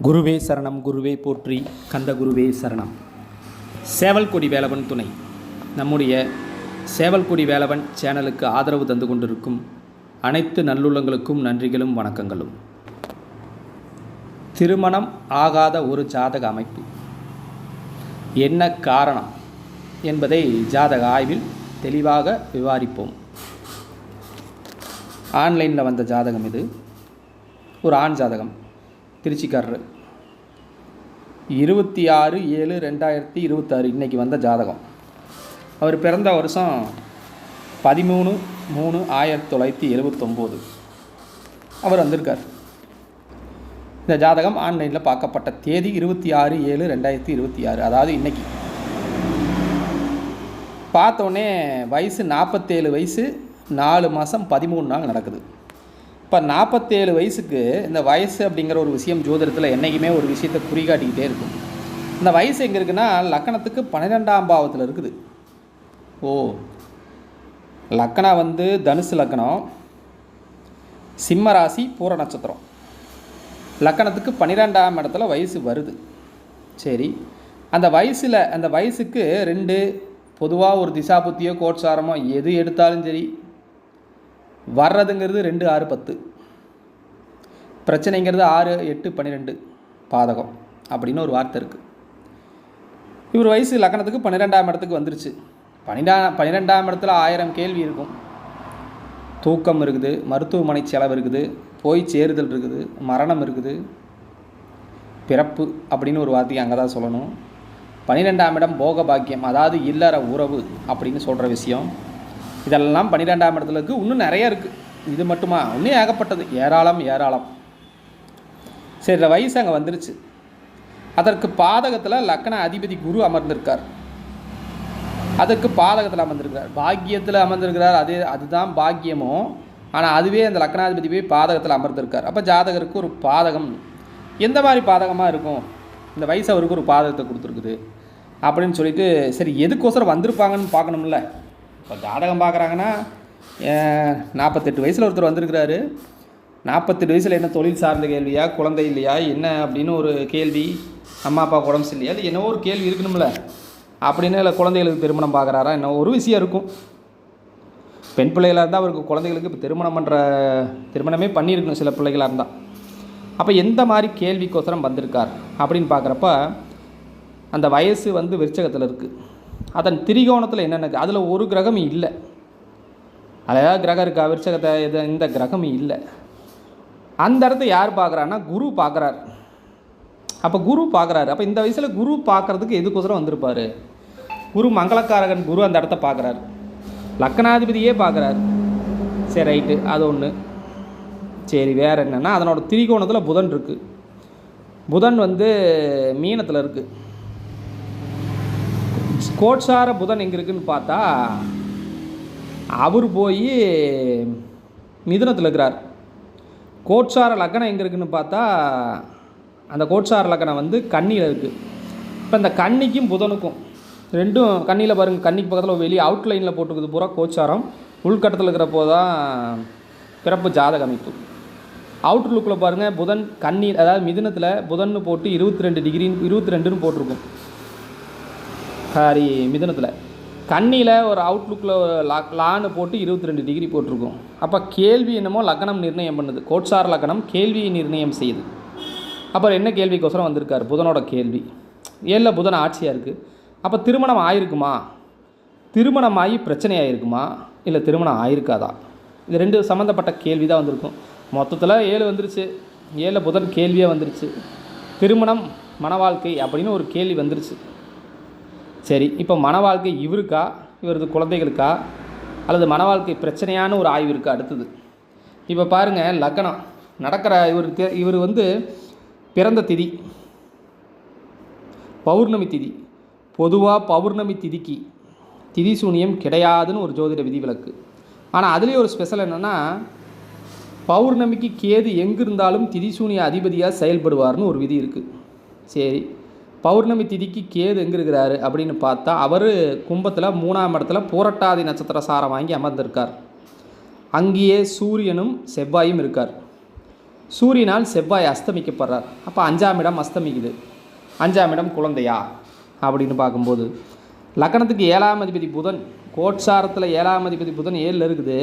குருவே சரணம், குருவே போற்றி, கந்த குருவே சரணம். சேவல்கொடி வேலவன் துணை. நம்முடைய சேவல்கொடி வேலவன் சேனலுக்கு ஆதரவு தந்து கொண்டிருக்கும் அனைத்து நல்லுள்ளங்களுக்கும் நன்றிகளும் வணக்கங்களும். திருமணம் ஆகாத ஒரு ஜாதக அமைப்பு என்ன காரணம் என்பதை ஜாதக ஆய்வில் தெளிவாக விவாதிப்போம். ஆன்லைனில் வந்த ஜாதகம் இது. ஒரு ஆண் ஜாதகம், திருச்சிக்காரர், 26/7/2026 இன்றைக்கி வந்த ஜாதகம். அவர் பிறந்த வருஷம் 13/3/1979 அவர் வந்திருக்கார். இந்த ஜாதகம் ஆன்லைனில் பார்க்கப்பட்ட தேதி 26/7/2026, அதாவது இன்றைக்கி. பார்த்தோன்னே வயசு 47 வயசு 4 மாதம் 13 நாள் நடக்குது. இப்போ 47 வயசுக்கு இந்த வயசு அப்படிங்கிற ஒரு விஷயம் ஜோதிடத்தில் என்றைக்குமே ஒரு விஷயத்தை குறிகாட்டிக்கிட்டே இருக்கும். இந்த வயசு எங்கே இருக்குன்னா லக்கணத்துக்கு 12ஆம் பாவத்தில் இருக்குது. லக்கணம் வந்து தனுசு லக்கணம், சிம்ம ராசி, பூர நட்சத்திரம். லக்கணத்துக்கு 12ஆம் இடத்துல வயசு வருது. சரி, அந்த வயசுக்கு 2 பொதுவாக ஒரு திசாபுத்தியோ கோட்சாரமோ எது எடுத்தாலும் சரி வர்றதுங்கிறது 2, 6, 10. பிரச்சனைங்கிறது 6, 8, 12 பாதகம் அப்படின்னு ஒரு வார்த்தை இருக்குது. இவர் வயசு லக்கணத்துக்கு 12ஆம் இடத்துக்கு வந்துருச்சு. 12ஆம் இடத்துல 1000 கேள்வி இருக்கும். தூக்கம் இருக்குது, மருத்துவமனை செலவு இருக்குது, போய் சேருதல் இருக்குது, மரணம் இருக்குது, பிறப்பு அப்படின்னு ஒரு வார்த்தையை அங்கே தான் சொல்லணும். 12ஆம் இடம் போக பாக்கியம், அதாவது இல்லற உறவு அப்படின்னு சொல்கிற விஷயம். இதெல்லாம் 12ஆம் இடத்துல இருக்குது. இன்னும் நிறைய இருக்குது. இது மட்டுமா? இன்னும் ஏகப்பட்டது, ஏராளம். சரி, இந்த வயசு அங்கே வந்துருச்சு. அதற்கு பாதகத்தில் லக்கண அதிபதி குரு அமர்ந்திருக்கார். பாக்கியத்தில் அமர்ந்திருக்கிறார். அதுதான் பாக்கியமோ, ஆனால் அதுவே அந்த லக்கணாதிபதி போய் பாதகத்தில் அமர்ந்திருக்கார். அப்போ ஜாதகருக்கு ஒரு பாதகம். எந்த மாதிரி பாதகமாக இருக்கும்? இந்த வயசு அவருக்கு ஒரு பாதகத்தை கொடுத்துருக்குது அப்படின்னு சொல்லிட்டு, சரி எதுக்கோசரம் வந்திருப்பாங்கன்னு பார்க்கணும்ல. இப்போ ஜாதகம் பார்க்குறாங்கன்னா 48 வயசில் ஒருத்தர் வந்திருக்கிறாரு. 48 வயசில் என்ன தொழில் சார்ந்த கேள்வியா, குழந்தை இல்லையா, என்ன அப்படின்னு ஒரு கேள்வி, அம்மா அப்பா உடம்பு இல்லையா, இல்லை என்னவோ ஒரு கேள்வி இருக்கணும்ல அப்படின்னு. இல்லை குழந்தைகளுக்கு திருமணம் பார்க்குறாரா, என்ன ஒரு விஷயம் இருக்கும். பெண் பிள்ளைகளாக இருந்தால் அவருக்கு குழந்தைகளுக்கு இப்போ திருமணமே பண்ணியிருக்கணும் சில பிள்ளைகளாக இருந்தால். அப்போ எந்த மாதிரி கேள்விக்கோசரம் வந்திருக்கார் அப்படின்னு பார்க்குறப்ப அந்த வயசு வந்து விருச்சகத்தில் இருக்குது. அதன் திரிகோணத்தில் என்னென்ன, அதில் ஒரு கிரகம் இல்லை. அதாவது கிரகம் இருக்கா விருச்சகத்தை, இந்த கிரகம் இல்லை. அந்த இடத்த யார் பார்க்குறாருன்னா குரு பார்க்குறார். அப்போ இந்த வயசில் குரு பார்க்குறதுக்கு எதுக்கோசரம் வந்திருப்பார்? குரு மங்களக்காரகன் குரு அந்த இடத்த பார்க்குறாரு, லக்கணாதிபதியே பார்க்குறாரு. சரி, ரைட்டு, அது ஒன்று. சரி, வேறு என்னென்னா அதனோட திரிகோணத்தில் புதன் இருக்குது. புதன் வந்து மீனத்தில் இருக்குது. கோட்சார புதன் எங்கே இருக்குதுன்னு பார்த்தா அவர் போய் மிதுனத்தில் இருக்கிறார். கோட்சார லக்கணம் எங்கே இருக்குதுன்னு பார்த்தா அந்த கோட்சார லக்கணம் வந்து கன்னியில் இருக்குது. இப்போ இந்த கன்னிக்கும் புதனுக்கும் ரெண்டும் கன்னியில் பாருங்கள், கன்னிக்கு பக்கத்தில் வெளியே அவுட்லைனில் போட்டுக்குது பூரா கோச்சாரம். உள்கட்டத்தில் இருக்கிறப்போ தான் பிறப்பு ஜாதக அமைப்பு. அவுட்லுக்கில் பாருங்கள் புதன் கன்னி, அதாவது மிதுனத்தில் புதன் போட்டு 22 போட்டிருக்கும். மிதுனத்தில் கன்னியில் ஒரு அவுட்லுக்கில் லான்னு போட்டு 22 டிகிரி போட்டிருக்கும். அப்போ கேள்வி என்னமோ லக்னம் நிர்ணயம் பண்ணுது. கோட்சார லக்னம் கேள்வியை நிர்ணயம் செய்யுது. அப்புறம் என்ன கேள்விக்கோசரம் வந்திருக்கார்? புதனோட கேள்வி. 7ல் புதன் ஆட்சியாக இருக்குது. அப்போ திருமணம் ஆயிருக்குமா, திருமணமாகி பிரச்சனை ஆகிருக்குமா, இல்லை திருமணம் ஆயிருக்காதா? இது 2 சம்மந்தப்பட்ட கேள்வி தான் வந்திருக்கும். மொத்தத்தில் 7 வந்துருச்சு. 7ல் புதன் கேள்வியாக வந்துருச்சு. திருமணம், மன வாழ்க்கை அப்படின்னு ஒரு கேள்வி வந்துருச்சு. சரி, இப்போ மன வாழ்க்கை இவருக்கா, இவரது குழந்தைகளுக்கா, அல்லது மன வாழ்க்கை பிரச்சனையான ஒரு ஆய்வு இருக்கா? அடுத்தது இப்போ பாருங்கள், லக்னம் நடக்கிற இவர் வந்து பிறந்த திதி பௌர்ணமி திதி. பொதுவாக பௌர்ணமி திதிக்கு திதி சூனியம் கிடையாதுன்னு ஒரு ஜோதிட விதிவிலக்கு. ஆனால் அதுலேயே ஒரு ஸ்பெஷல் என்னென்னா, பௌர்ணமிக்கு கேது எங்கே இருந்தாலும் திதி சூனிய அதிபதியாக செயல்படுவார்னு ஒரு விதி இருக்குது. சரி, பௌர்ணமி திதிக்கு கேது எங்கே இருக்கிறாரு அப்படின்னு பார்த்தா அவர் கும்பத்தில் 3ஆம் இடத்துல பூரட்டாதி நட்சத்திர சாரம் வாங்கி அமர்ந்திருக்கார். அங்கேயே சூரியனும் செவ்வாயும் இருக்கார். சூரியனால் செவ்வாய் அஸ்தமிக்கப்படுறார். அப்போ 5ஆம் இடம் அஸ்தமிக்குது. 5ஆம் இடம் குழந்தையா அப்படின்னு பார்க்கும்போது லக்கணத்துக்கு 7ஆம் அதிபதி புதன், கோட்சாரத்தில் 7ஆம் அதிபதி புதன் 7ல் இருக்குது.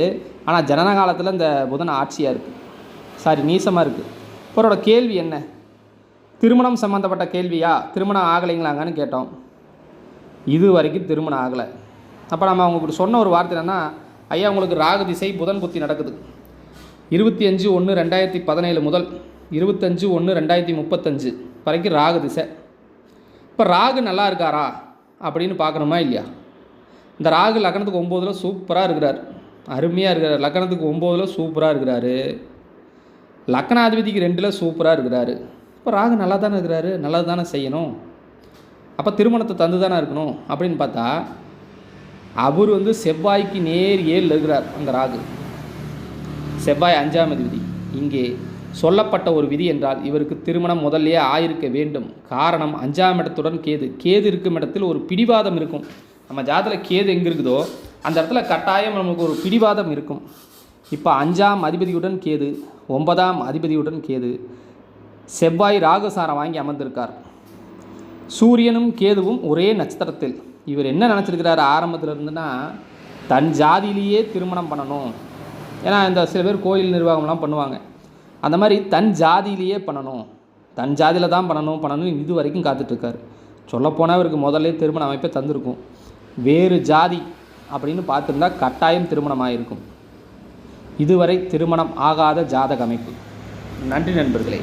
ஆனால் ஜனன காலத்தில் இந்த புதன் ஆட்சியாக இருக்குது, நீசமாக இருக்குது. அவரோட கேள்வி என்ன? திருமணம் சம்மந்தப்பட்ட கேள்வியா? திருமணம் ஆகலைங்களாங்கன்னு கேட்டோம். இது வரைக்கும் திருமணம் ஆகலை. அப்போ நம்ம அவங்களுக்கு சொன்ன ஒரு வார்த்தை என்னென்னா, ஐயா உங்களுக்கு ராகு திசை புதன் புத்தி நடக்குது 25/1/2017 முதல் 25/1/2035 வரைக்கும் ராகு திசை. இப்போ ராகு நல்லா இருக்காரா அப்படின்னு பார்க்கணுமா இல்லையா? இந்த ராகு லக்கணத்துக்கு 9ல் சூப்பராக இருக்கிறார், அருமையாக இருக்கிறார். லக்கணத்துக்கு 9ல் சூப்பராக இருக்கிறாரு. லக்கணாதிபதிக்கு 2ல் சூப்பராக இருக்கிறாரு. இப்போ ராகு நல்லா தானே இருக்கிறாரு, நல்லது தானே செய்யணும். அப்போ திருமணத்தை தந்து தானே இருக்கணும் அப்படின்னு பார்த்தா, அவர் செவ்வாய்க்கு நேர் 7ல் இருக்கிறார். அந்த ராகு செவ்வாய் 5ஆம் அதிபதி. இங்கே சொல்லப்பட்ட ஒரு விதி என்றால் இவருக்கு திருமணம் முதல்லையே ஆயிருக்க வேண்டும். காரணம் 5ஆம் இடத்துடன் கேது இருக்கும் இடத்தில் ஒரு பிடிவாதம் இருக்கும். நம்ம ஜாதகத்தில் கேது எங்கே இருக்குதோ அந்த இடத்துல கட்டாயம் நமக்கு ஒரு பிடிவாதம் இருக்கும். இப்போ 5ஆம் அதிபதியுடன் கேது, 9ஆம் அதிபதியுடன் கேது, செவ்வாய் ராகுசாரம் வாங்கி அமர்ந்திருக்கார். சூரியனும் கேதுவும் ஒரே நட்சத்திரத்தில். இவர் என்ன நினச்சிருக்கிறார் ஆரம்பத்தில் இருந்துன்னா, தன் ஜாதியிலேயே திருமணம் பண்ணணும். ஏன்னா இந்த சில பேர் கோயில் நிர்வாகம்லாம் பண்ணுவாங்க, அந்த மாதிரி தன் ஜாதியிலேயே பண்ணணும், தன் ஜாதியில் தான் பண்ணணும் இது வரைக்கும் காத்துட்ருக்கார். சொல்லப்போனால் இவருக்கு முதல்ல திருமண அமைப்பை தந்திருக்கும். வேறு ஜாதி அப்படின்னு பார்த்துருந்தா கட்டாயம் திருமணம் ஆகிருக்கும். இதுவரை திருமணம் ஆகாத ஜாதக அமைப்பு. நன்றி நண்பர்களே.